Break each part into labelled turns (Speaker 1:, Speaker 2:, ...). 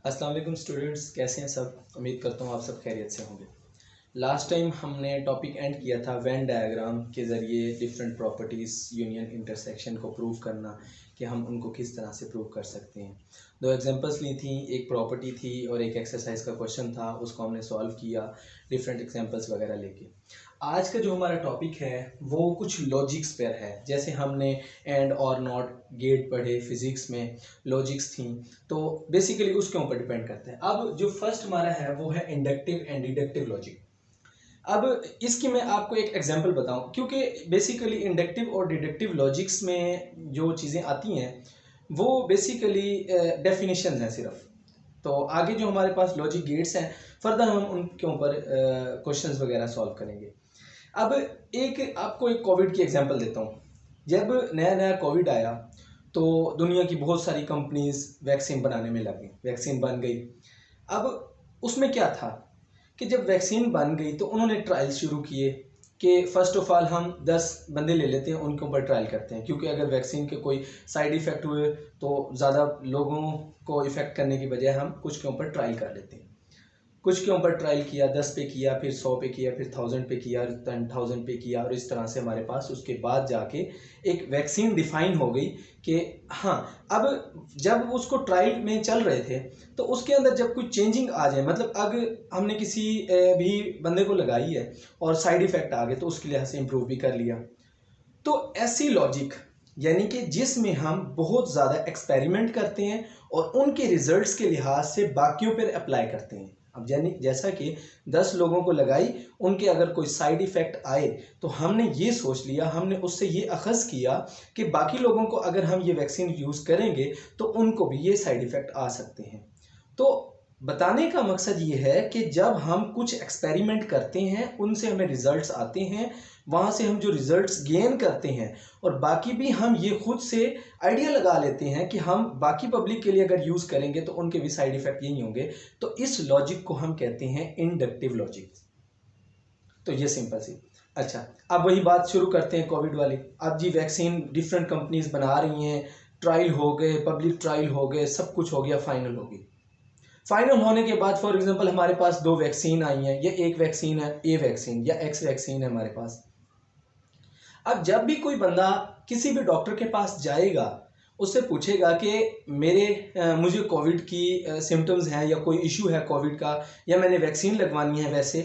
Speaker 1: अस्सलाम वालेकुम स्टूडेंट्स, कैसे हैं सब। उम्मीद करता हूँ आप सब खैरियत से होंगे। लास्ट टाइम हमने टॉपिक एंड किया था वेन डायग्राम के ज़रिए डिफरेंट प्रॉपर्टीज़ यूनियन इंटरसेक्शन को प्रूव करना कि हम उनको किस तरह से प्रूव कर सकते हैं। दो एग्जांपल्स ली थी, एक प्रॉपर्टी थी और एक एक्सरसाइज का क्वेश्चन था, उसको हमने सॉल्व किया डिफरेंट एग्जांपल्स वगैरह लेके। आज का जो हमारा टॉपिक है वो कुछ लॉजिक्स पर है। जैसे हमने एंड और नॉट गेट पढ़े फिज़िक्स में, लॉजिक्स थी, तो बेसिकली उसके ऊपर डिपेंड करते हैं। अब जो फर्स्ट हमारा है वो है इंडक्टिव एंड डिडक्टिव लॉजिक। अब इसकी मैं आपको एक एग्जांपल बताऊं, क्योंकि बेसिकली इंडक्टिव और डिडक्टिव लॉजिक्स में जो चीज़ें आती हैं वो बेसिकली डेफिनेशन हैं सिर्फ। तो आगे जो हमारे पास लॉजिक गेट्स हैं, फर्दर हम उनके ऊपर क्वेश्चंस वगैरह सॉल्व करेंगे। अब आपको एक कोविड की एग्जांपल देता हूँ। जब नया नया कोविड आया तो दुनिया की बहुत सारी कंपनीज वैक्सीन बनाने में लगी, वैक्सीन बन गई। अब उसमें क्या था कि जब वैक्सीन बन गई तो उन्होंने ट्रायल शुरू किए कि फ़र्स्ट ऑफ ऑल हम 10 बंदे ले लेते हैं, उनके ऊपर ट्रायल करते हैं, क्योंकि अगर वैक्सीन के कोई साइड इफ़ेक्ट हुए तो ज़्यादा लोगों को इफ़ेक्ट करने की बजाय हम कुछ के ऊपर ट्रायल कर लेते हैं। कुछ के ऊपर ट्रायल किया, 10 पे किया, फिर 100 पे किया, फिर 1000 पे किया, 10,000 पे किया, और इस तरह से हमारे पास उसके बाद जाके एक वैक्सीन डिफाइन हो गई कि हाँ, अब जब उसको ट्रायल में चल रहे थे तो उसके अंदर जब कोई चेंजिंग आ जाए, मतलब अगर हमने किसी भी बंदे को लगाई है और साइड इफ़ेक्ट आ गए तो उसके लिहाज से इम्प्रूव भी कर लिया। तो ऐसी लॉजिक, यानी कि जिसमें हम बहुत ज़्यादा एक्सपेरिमेंट करते हैं और उनके रिजल्ट्स के लिहाज से बाकियों पर अप्लाई करते हैं। अब यानी जैसा कि 10 लोगों को लगाई, उनके अगर कोई साइड इफ़ेक्ट आए तो हमने ये सोच लिया, हमने उससे ये अखज़ किया कि बाकी लोगों को अगर हम ये वैक्सीन यूज़ करेंगे तो उनको भी ये साइड इफ़ेक्ट आ सकते हैं। तो बताने का मकसद ये है कि जब हम कुछ एक्सपेरिमेंट करते हैं, उनसे हमें रिजल्ट्स आते हैं, वहाँ से हम जो रिजल्ट्स गेन करते हैं और बाकी भी हम ये खुद से आइडिया लगा लेते हैं कि हम बाकी पब्लिक के लिए अगर यूज़ करेंगे तो उनके भी साइड इफ़ेक्ट यही होंगे। तो इस लॉजिक को हम कहते हैं इंडक्टिव लॉजिक। तो ये सिंपल सी। अच्छा, अब वही बात शुरू करते हैं कोविड वाली। अब जी वैक्सीन डिफरेंट कंपनीज बना रही हैं, ट्रायल हो गए, पब्लिक ट्रायल हो गए, सब कुछ हो गया, फाइनल होगी। फाइनल होने के बाद फॉर एग्जांपल हमारे पास 2 वैक्सीन आई हैं, या एक वैक्सीन है, ए वैक्सीन या एक्स वैक्सीन है हमारे पास। अब जब भी कोई बंदा किसी भी डॉक्टर के पास जाएगा, उससे पूछेगा कि मुझे कोविड की सिम्टम्स हैं या कोई इशू है कोविड का, या मैंने वैक्सीन लगवानी है वैसे,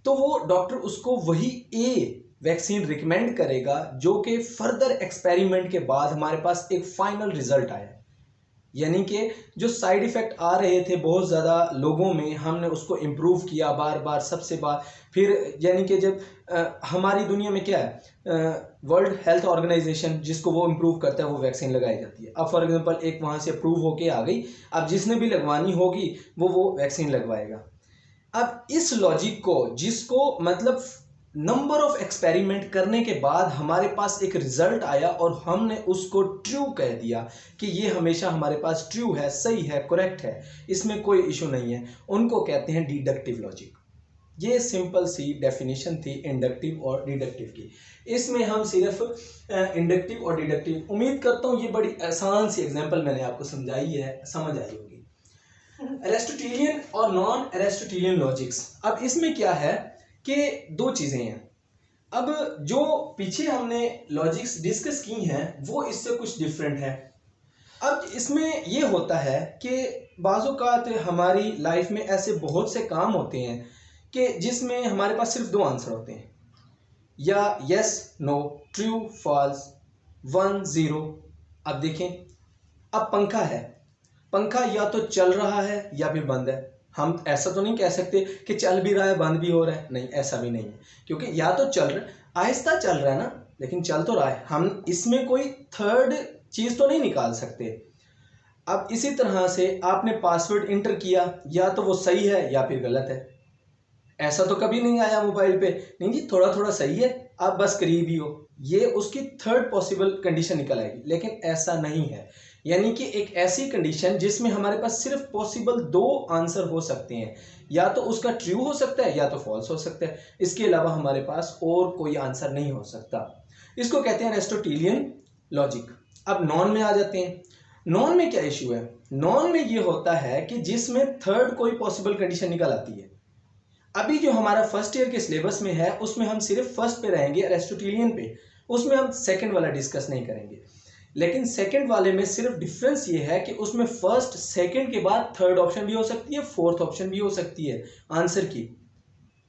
Speaker 1: तो वो डॉक्टर उसको वही ए वैक्सीन रिकमेंड करेगा जो कि फर्दर एक्सपेरिमेंट के बाद हमारे पास एक फाइनल रिजल्ट आया। यानी कि जो साइड इफ़ेक्ट आ रहे थे बहुत ज़्यादा लोगों में, हमने उसको इम्प्रूव किया बार बार, सबसे बार। फिर यानी कि जब हमारी दुनिया में क्या है, वर्ल्ड हेल्थ ऑर्गेनाइजेशन जिसको वो इम्प्रूव करता है वो वैक्सीन लगाई जाती है। अब फॉर एग्जांपल एक वहाँ से अप्रूव होके आ गई, अब जिसने भी लगवानी होगी वो वैक्सीन लगवाएगा। अब इस लॉजिक को, जिसको मतलब नंबर ऑफ एक्सपेरिमेंट करने के बाद हमारे पास एक रिजल्ट आया और हमने उसको ट्रू कह दिया कि ये हमेशा हमारे पास ट्रू है, सही है, करेक्ट है, इसमें कोई इशू नहीं है, उनको कहते हैं डिडक्टिव लॉजिक। ये सिंपल सी डेफिनेशन थी इंडक्टिव और डिडक्टिव की। इसमें हम सिर्फ इंडक्टिव और डिडक्टिव, उम्मीद करता हूँ ये बड़ी आसान सी एग्जांपल मैंने आपको समझाई है, समझ आई होगी। एरिस्टोटेलियन और नॉन एरिस्टोटेलियन लॉजिक्स, अब इसमें क्या है कि 2 चीज़ें हैं। अब जो पीछे हमने लॉजिक्स डिस्कस की हैं वो इससे कुछ डिफरेंट है। अब इसमें ये होता है कि बाज़ औक़ात हमारी लाइफ में ऐसे बहुत से काम होते हैं कि जिसमें हमारे पास सिर्फ 2 आंसर होते हैं, या यस नो, ट्रू फॉल्स, 1 0। अब देखें, अब पंखा है, पंखा या तो चल रहा है या फिर बंद है। हम ऐसा तो नहीं कह सकते कि चल भी रहा है बंद भी हो रहा है, नहीं, ऐसा भी नहीं है, क्योंकि या तो चल रहा है, आहिस्ता चल रहा है ना, लेकिन चल तो रहा है। हम इसमें कोई थर्ड चीज़ तो नहीं निकाल सकते। अब इसी तरह से आपने पासवर्ड इंटर किया, या तो वो सही है या फिर गलत है। ऐसा तो कभी नहीं आया मोबाइल पे, नहीं जी थोड़ा थोड़ा सही है, आप बस करीब ही हो, ये उसकी थर्ड पॉसिबल कंडीशन निकल आएगी, लेकिन ऐसा नहीं है। यानी कि एक ऐसी कंडीशन जिसमें हमारे पास सिर्फ पॉसिबल 2 आंसर हो सकते हैं, या तो उसका ट्रू हो सकता है या तो फॉल्स हो सकता है, इसके अलावा हमारे पास और कोई आंसर नहीं हो सकता। इसको कहते हैं एरिस्टोटेलियन लॉजिक। अब नॉन में आ जाते हैं। नॉन में क्या इशू है? नॉन में ये होता है कि जिसमें थर्ड कोई पॉसिबल कंडीशन निकल आती है। अभी जो हमारा फर्स्ट ईयर के सिलेबस में है उसमें हम सिर्फ फर्स्ट पे रहेंगे, अरिस्टोटेलियन पे, उसमें हम सेकंड वाला डिस्कस नहीं करेंगे। लेकिन सेकंड वाले में सिर्फ डिफरेंस ये है कि उसमें फर्स्ट सेकंड के बाद थर्ड ऑप्शन भी हो सकती है, फोर्थ ऑप्शन भी हो सकती है आंसर की।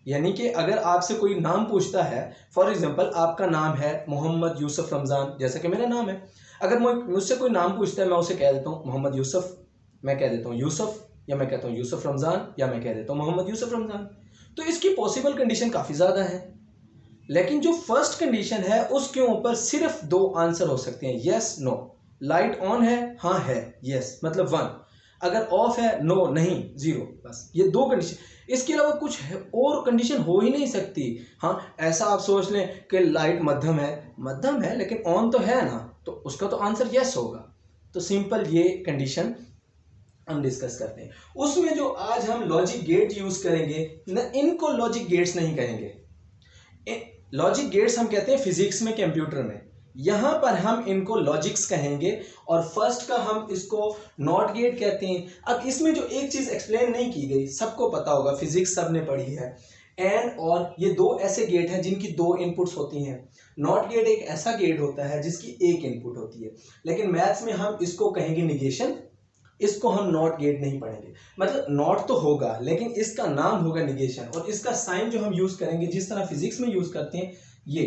Speaker 1: यानी कि अगर आपसे कोई नाम पूछता है, फॉर एग्जांपल आपका नाम है मोहम्मद यूसुफ रमज़ान, जैसा कि मेरा नाम है, अगर मुझसे कोई नाम पूछता है मैं उसे कह देता हूँ मोहम्मद यूसुफ, मैं कह देता हूँ यूसुफ, या मैं कहता हूँ यूसुफ रमज़ान, या मैं कह देता हूँ मोहम्मद यूसुफ रमज़ान। तो इसकी पॉसिबल कंडीशन काफ़ी ज़्यादा है। लेकिन जो फर्स्ट कंडीशन है उसके ऊपर सिर्फ दो आंसर हो सकते हैं, यस नो। लाइट ऑन है, हाँ है, यस मतलब 1, अगर ऑफ है नो नहीं 0, बस ये दो कंडीशन। इसके अलावा कुछ और कंडीशन हो ही नहीं सकती। हाँ ऐसा आप सोच लें कि लाइट मध्यम है लेकिन ऑन तो है ना, तो उसका तो आंसर यस होगा। तो सिंपल ये कंडीशन हम डिस्कस करते हैं। उसमें जो आज हम लॉजिक गेट यूज करेंगे न, इनको लॉजिक गेट्स नहीं कहेंगे। लॉजिक गेट्स हम कहते हैं फिजिक्स में, कंप्यूटर में, यहां पर हम इनको लॉजिक्स कहेंगे। और फर्स्ट का हम इसको नॉट गेट कहते हैं। अब इसमें जो एक चीज एक्सप्लेन नहीं की गई, सबको पता होगा, फिजिक्स सबने पढ़ी है, एंड और ये दो ऐसे गेट हैं जिनकी दो इनपुट्स होती हैं। नॉट गेट एक ऐसा गेट होता है जिसकी एक इनपुट होती है, लेकिन मैथ्स में हम इसको कहेंगे निगेशन, इसको हम नॉट गेट नहीं पढ़ेंगे। मतलब नॉट तो होगा लेकिन इसका नाम होगा निगेशन, और इसका साइन जो हम यूज करेंगे जिस तरह फिजिक्स में यूज करते हैं ये।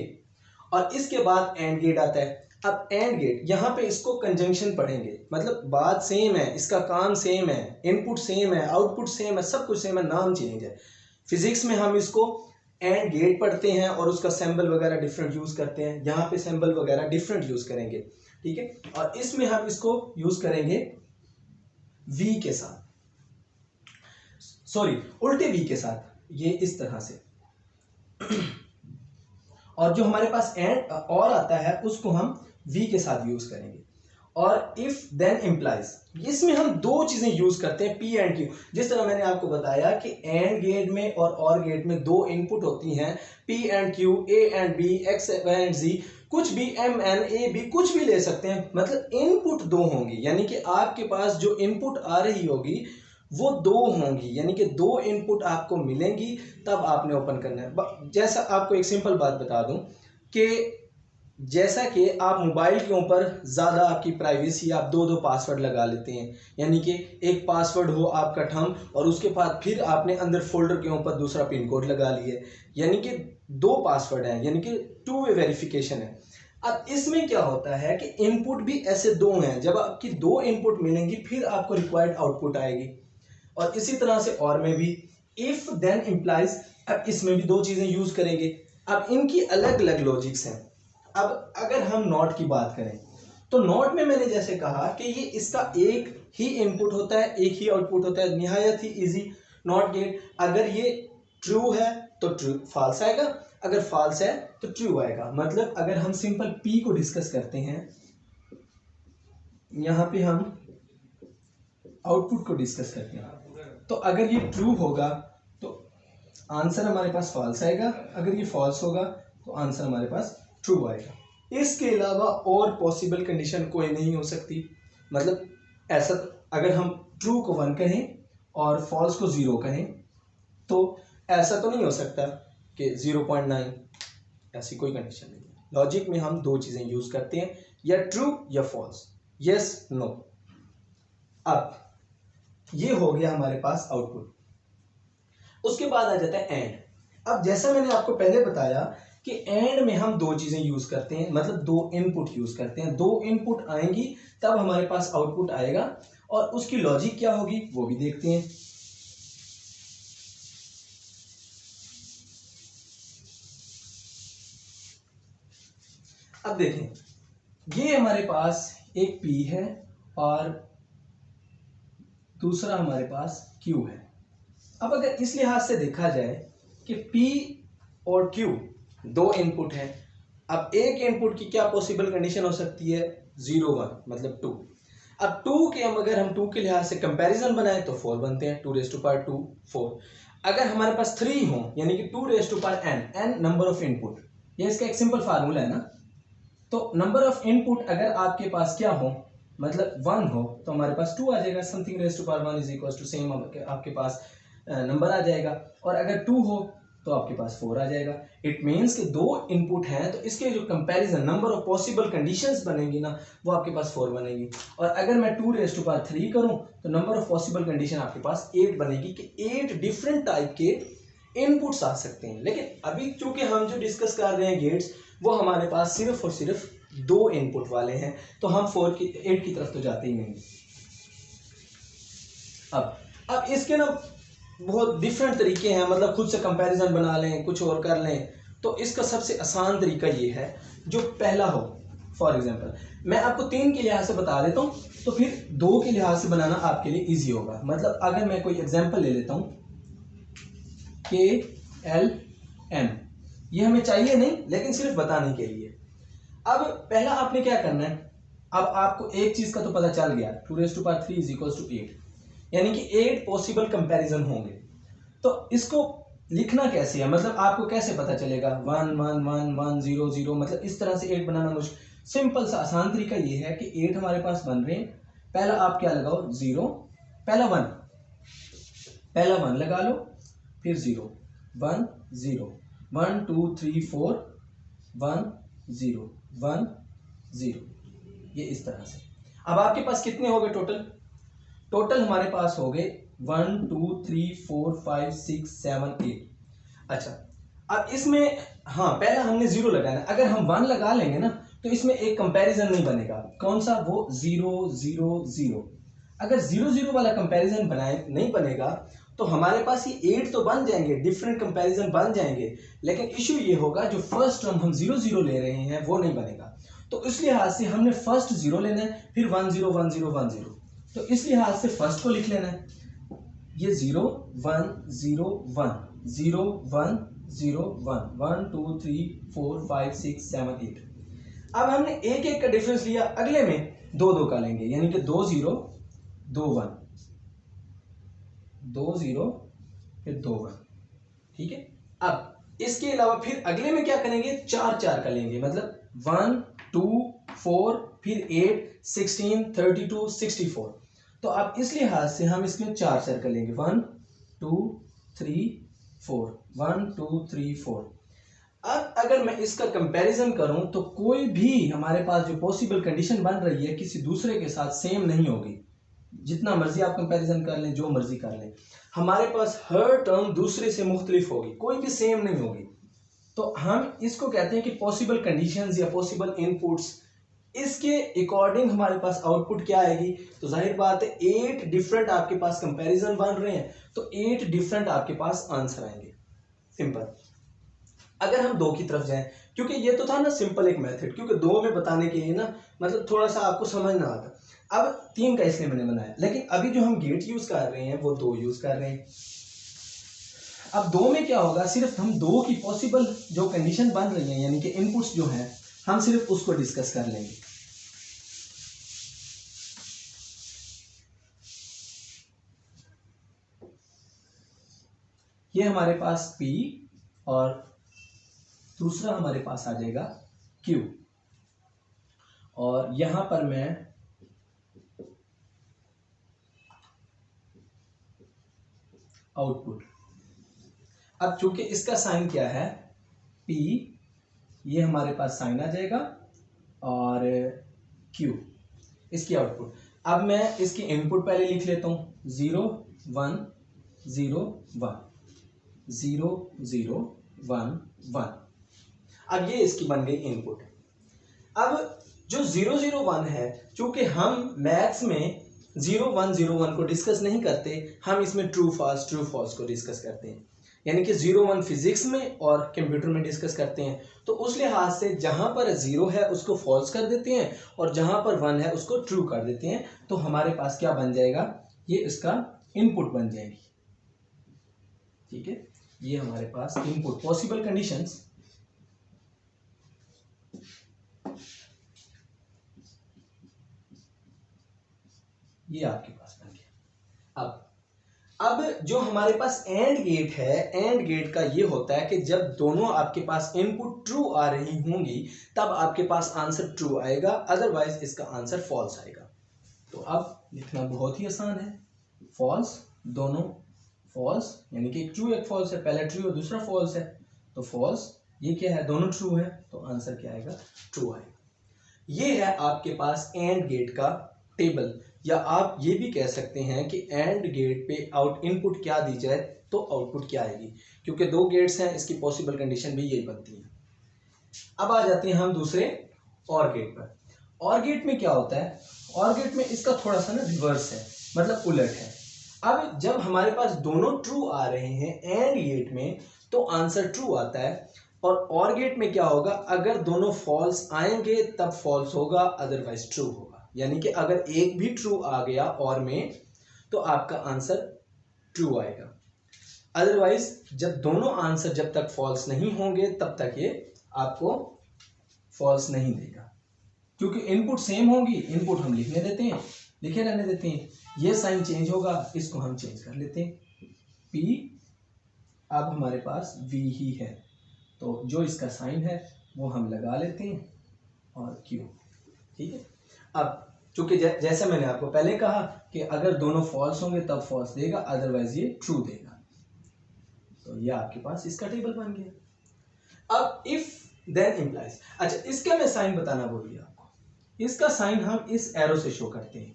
Speaker 1: और इसके बाद एंड गेट आता है। अब एंड गेट यहाँ पे इसको कंजंक्शन पढ़ेंगे, मतलब बात सेम है, इसका काम सेम है, इनपुट सेम है, आउटपुट सेम है, सब कुछ सेम है, नाम चेंज है। फिजिक्स में हम इसको एंड गेट पढ़ते हैं और उसका सिंबल वगैरह डिफरेंट यूज करते हैं, यहाँ पे सिंबल वगैरह डिफरेंट यूज करेंगे, ठीक है। और इसमें हम इसको यूज करेंगे वी के साथ, सॉरी उल्टे वी के साथ, ये इस तरह से। और जो हमारे पास एंड और आता है उसको हम वी के साथ यूज करेंगे। और इफ देन इम्प्लाइज, इसमें हम दो चीजें यूज करते हैं, पी एंड क्यू। जिस तरह मैंने आपको बताया कि एंड गेट में और गेट में दो इनपुट होती हैं, P and Q, A and B, X and G, कुछ भी, एम एन ए बी, कुछ भी ले सकते हैं, मतलब इनपुट दो होंगी। यानी कि आपके पास जो इनपुट आ रही होगी वो दो होंगी, यानी कि दो इनपुट आपको मिलेंगी, तब आपने ओपन करना है। जैसा आपको एक सिंपल बात बता दूं कि जैसा कि आप मोबाइल के ऊपर ज़्यादा आपकी प्राइवेसी, आप दो पासवर्ड लगा लेते हैं, यानी कि एक पासवर्ड हो आपका थंब और उसके बाद फिर आपने अंदर फोल्डर के ऊपर दूसरा पिन कोड लगा लिए, यानी कि दो पासवर्ड है, यानी कि 2 वे वेरिफिकेशन है। अब इसमें क्या होता है कि इनपुट भी ऐसे दो हैं, जब आपकी दो इनपुट मिलेंगी फिर आपको रिक्वायर्ड आउटपुट आएगी। और इसी तरह से और में भी इफ देन इम्प्लाइज, अब इसमें भी दो चीजें यूज करेंगे। अब इनकी अलग अलग लॉजिक्स हैं। अब अगर हम नॉट की बात करें तो नॉट में मैंने जैसे कहा कि ये इसका एक ही इनपुट होता है, एक ही आउटपुट होता है, निहायत ही इजी नॉट गेट। अगर ये ट्रू है तो ट्रू फॉल्स आएगा, अगर फॉल्स है तो ट्रू आएगा। मतलब अगर हम सिंपल पी को डिस्कस करते हैं, यहां पे हम आउटपुट को डिस्कस करते हैं, तो अगर ये ट्रू होगा तो आंसर हमारे पास फॉल्स आएगा, अगर ये फॉल्स होगा तो आंसर हमारे पास ट्रू आएगा। इसके अलावा और पॉसिबल कंडीशन कोई नहीं हो सकती। मतलब ऐसा अगर हम ट्रू को 1 कहें और फॉल्स को 0 कहें तो ऐसा तो नहीं हो सकता कि 0.9, ऐसी कोई कंडीशन नहीं है। लॉजिक में हम दो चीजें यूज करते हैं, या ट्रू या फॉल्स, यस नो। अब ये हो गया हमारे पास आउटपुट। उसके बाद आ जाता है एंड। अब जैसा मैंने आपको पहले बताया कि एंड में हम दो चीजें यूज करते हैं, मतलब दो इनपुट यूज करते हैं, दो इनपुट आएंगी तब हमारे पास आउटपुट आएगा, और उसकी लॉजिक क्या होगी वो भी देखते हैं। अब देखें, ये हमारे पास एक P है और दूसरा हमारे पास Q है। अब अगर इस लिहाज से देखा जाए कि P और Q दो इनपुट हैं, अब एक इनपुट की क्या पॉसिबल कंडीशन हो सकती है, 0 1 मतलब 2। अब 2 के अगर हम 2 के लिहाज से कंपैरिजन बनाए तो 4 बनते हैं, 2⁻², 4। अगर हमारे पास 3 हो यानी कि 2⁻n, n number of input, ये इसका एक सिंपल फार्मूला है ना। तो नंबर ऑफ इनपुट अगर आपके पास क्या हो, मतलब 1 हो तो हमारे पास 2 आ जाएगा, something raise to power 1 is equal to same आपके पास नंबर आ जाएगा। और अगर 2 हो तो आपके पास 4 आ जाएगा। इट मीन्स कि 2 इनपुट हैं तो इसके जो comparison number of possible conditions बनेंगी ना वो आपके पास 4 बनेगी। और अगर मैं 2 रेज टू पावर 3 करूं तो नंबर ऑफ पॉसिबल कंडीशन आपके पास 8 बनेगी कि 8 डिफरेंट टाइप के इनपुट्स आ सकते हैं। लेकिन अभी चूंकि हम जो डिस्कस कर रहे हैं गेट्स, वो हमारे पास सिर्फ और सिर्फ 2 इनपुट वाले हैं, तो हम 8 की तरफ तो जाते ही नहीं। अब इसके ना बहुत डिफरेंट तरीके हैं, मतलब खुद से कंपैरिजन बना लें, कुछ और कर लें। तो इसका सबसे आसान तरीका ये है जो पहला हो। फॉर एग्जांपल मैं आपको 3 के लिहाज से बता देता हूँ, तो फिर 2 के लिहाज से बनाना आपके लिए इजी होगा। मतलब अगर मैं कोई एग्जांपल ले लेता हूँ, KLM, ये हमें चाहिए नहीं लेकिन सिर्फ बताने के लिए। अब पहला आपने क्या करना है, अब आपको एक चीज का तो पता चल गया, 2 raise to power 3 is equal to 8, यानी कि 8 पॉसिबल कंपैरिजन होंगे। तो इसको लिखना कैसे है, मतलब आपको कैसे पता चलेगा 1 1 1 1 0 0, मतलब इस तरह से 8 बनाना मुश्किल। सिंपल सा आसान तरीका ये है कि 8 हमारे पास बन रहे हैं, पहला आप क्या लगाओ 0, पहला 1 लगा लो, फिर 0 1 0 1 2 3 4 1 0 1 0, ये इस तरह से। अब आपके पास कितने हो गए टोटल हमारे पास हो गए 1 2 3 4 5 6 7 8। अच्छा, अब इसमें हाँ पहला हमने 0 लगाना है। अगर हम 1 लगा लेंगे ना तो इसमें एक कंपैरिजन नहीं बनेगा। कौन सा, वो 0 0 0। अगर 0 0 वाला कंपैरिजन नहीं बनेगा तो हमारे पास ये 8 तो बन जाएंगे, डिफरेंट कंपैरिजन बन जाएंगे, लेकिन इशू ये होगा जो फर्स्ट टर्म हम 0 0 ले रहे हैं वो नहीं बनेगा। तो इस लिहाज से हमने फर्स्ट 0 लेना है, फिर 1 0 1 0 1 0। तो इस लिहाज से फर्स्ट को लिख लेना है, ये 0 1 0 1 0 1 0 1 1 2 3 4 5 6 7 8। अब हमने एक एक का डिफरेंस लिया, अगले में 2 2 का लेंगे, यानी कि 2 0 2 1 2 0 फिर 2 1, ठीक है। अब इसके अलावा फिर अगले में क्या करेंगे, 4 4 का लेंगे, मतलब 1 2 4 फिर 8 16 32 64। तो अब इस लिहाज से हम इसमें 4 सर्कल लेंगे, 1 2 3 4 1 2 3 4। अब अगर मैं इसका कंपैरिजन करूं तो कोई भी हमारे पास जो पॉसिबल कंडीशन बन रही है किसी दूसरे के साथ सेम नहीं होगी। जितना मर्जी आप कंपैरिजन कर लें, जो मर्जी कर लें, हमारे पास हर टर्म दूसरे से मुख्तलिफ होगी, कोई भी सेम नहीं होगी। तो हम इसको कहते हैं कि पॉसिबल कंडीशंस या पॉसिबल इनपुट्स, इसके अकॉर्डिंग हमारे पास आउटपुट क्या आएगी। तो जाहिर बात है 8 डिफरेंट आपके पास कंपैरिजन बन रहे हैं, तो 8 डिफरेंट आपके पास आंसर आएंगे। सिंपल। अगर हम 2 की तरफ जाएं, क्योंकि ये तो था ना सिंपल एक मेथड, क्योंकि 2 में बताने के लिए ना मतलब थोड़ा सा आपको समझ ना आता। अब 3 का इसलिए मैंने बनाया, लेकिन अभी जो हम गेट यूज कर रहे हैं वो 2 यूज कर रहे हैं। अब 2 में क्या होगा, सिर्फ हम 2 की पॉसिबल जो कंडीशन बन रही है, यानी कि इनपुट्स जो हैं, हम सिर्फ उसको डिस्कस कर लेंगे। ये हमारे पास P और दूसरा हमारे पास आ जाएगा Q, और यहां पर मैं आउटपुट। अब चूंकि इसका साइन क्या है P, ये हमारे पास साइन आ जाएगा, और Q इसकी आउटपुट। अब मैं इसकी इनपुट पहले लिख लेता हूं, 0 1 0 1 0 0 1 1। अब ये इसकी बन गई इनपुट। अब जो 0 0 1 है, चूंकि हम मैथ्स में 0 1 0 1 को डिस्कस नहीं करते, हम इसमें ट्रू फॉल्स को डिस्कस करते हैं, यानी कि 0 1 फिजिक्स में और कंप्यूटर में डिस्कस करते हैं। तो उस लिहाज से जहां पर 0 है उसको फॉल्स कर देते हैं, और जहां पर 1 है उसको ट्रू कर देते हैं। तो हमारे पास क्या बन जाएगा, ये इसका इनपुट बन जाएगी, ठीक है। ये हमारे पास इनपुट पॉसिबल कंडीशंस, ये आपके पास बन गया। अब जो हमारे पास एंड गेट है, एंड गेट का ये होता है कि जब दोनों आपके पास इनपुट ट्रू आ रही होंगी तब आपके पास आंसर ट्रू आएगा, अदरवाइज इसका आंसर फॉल्स आएगा। तो अब लिखना बहुत ही आसान है, फॉल्स, दोनों फॉल्स, यानी कि एक ट्रू एक फॉल्स है, पहला ट्रू और दूसरा फॉल्स है, तो फॉल्स, ये क्या है, दोनों ट्रू है, तो आंसर क्या आएगा, ट्रू आएगा। ये है आपके पास एंड गेट का टेबल, या आप ये भी कह सकते हैं कि एंड गेट पे आउट इनपुट क्या दी जाए तो आउटपुट क्या आएगी, क्योंकि दो गेट्स हैं, इसकी पॉसिबल कंडीशन भी यही बनती है। अब आ जाते हैं हम दूसरे और गेट पर। और गेट में क्या होता है, और गेट में इसका थोड़ा सा ना रिवर्स है, मतलब उलट है। अब जब हमारे पास दोनों ट्रू आ रहे हैं एंड गेट में तो आंसर ट्रू आता है, और गेट में क्या होगा, अगर दोनों फॉल्स आएंगे तब फॉल्स होगा, अदरवाइज ट्रू होगा। यानी कि अगर एक भी ट्रू आ गया और में तो आपका आंसर ट्रू आएगा, अदरवाइज जब दोनों आंसर जब तक फॉल्स नहीं होंगे तब तक ये आपको फॉल्स नहीं देगा, क्योंकि इनपुट सेम होगी। इनपुट हम लिखने देते हैं, लिखे रहने देते हैं, ये साइन चेंज होगा, इसको हम चेंज कर लेते हैं, P अब हमारे पास V ही है, तो जो इसका साइन है वो हम लगा लेते हैं और Q, ठीक है। अब चूंकि जैसे मैंने आपको पहले कहा कि अगर दोनों फॉल्स होंगे तब फॉल्स देगा, अदरवाइज ये ट्रू देगा, तो ये आपके पास इसका टेबल बन गया। अब इफ देन इम्प्लाइज, अच्छा इसका मैं साइन बताना भूल गया आपको, इसका साइन हम इस एरो से शो करते हैं,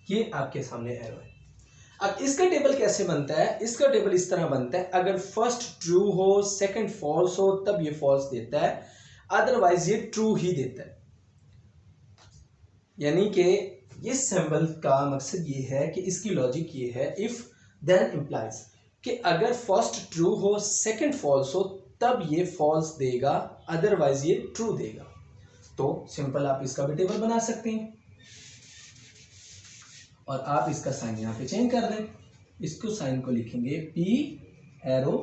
Speaker 1: ये आपके सामने एरो है। अब इसका टेबल कैसे बनता है, इसका टेबल इस तरह बनता है, अगर फर्स्ट ट्रू हो सेकंड फॉल्स हो तब ये फॉल्स देता है, अदरवाइज ये ट्रू ही देता है। यानी कि इस सिंबल का मकसद ये है कि इसकी लॉजिक ये है, इफ देन इम्प्लाइज, कि अगर फर्स्ट ट्रू हो सेकंड फॉल्स हो तब ये फॉल्स देगा, अदरवाइज ये ट्रू देगा। तो सिंपल आप इसका भी टेबल बना सकते हैं, और आप इसका साइन यहाँ पे चेंज कर दें, इसको साइन को लिखेंगे P arrow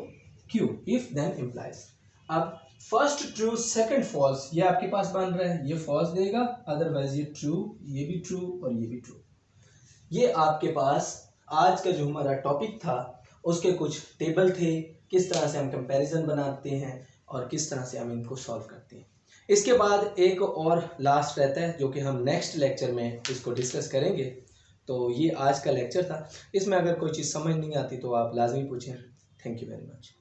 Speaker 1: Q, if then implies. अब फर्स्ट ट्रू सेकंड फॉल्स ये आपके पास बन रहा है, ये फॉल्स देगा, अदरवाइज ये ट्रू, ये भी ट्रू और ये भी ट्रू। ये आपके पास आज का जो हमारा टॉपिक था उसके कुछ टेबल थे, किस तरह से हम कंपैरिजन बनाते हैं और किस तरह से हम इनको सॉल्व करते हैं। इसके बाद एक और लास्ट रहता है जो कि हम नेक्स्ट लेक्चर में इसको डिस्कस करेंगे। तो ये आज का लेक्चर था, इसमें अगर कोई चीज़ समझ नहीं आती तो आप लाजमी पूछें। Thank you very much.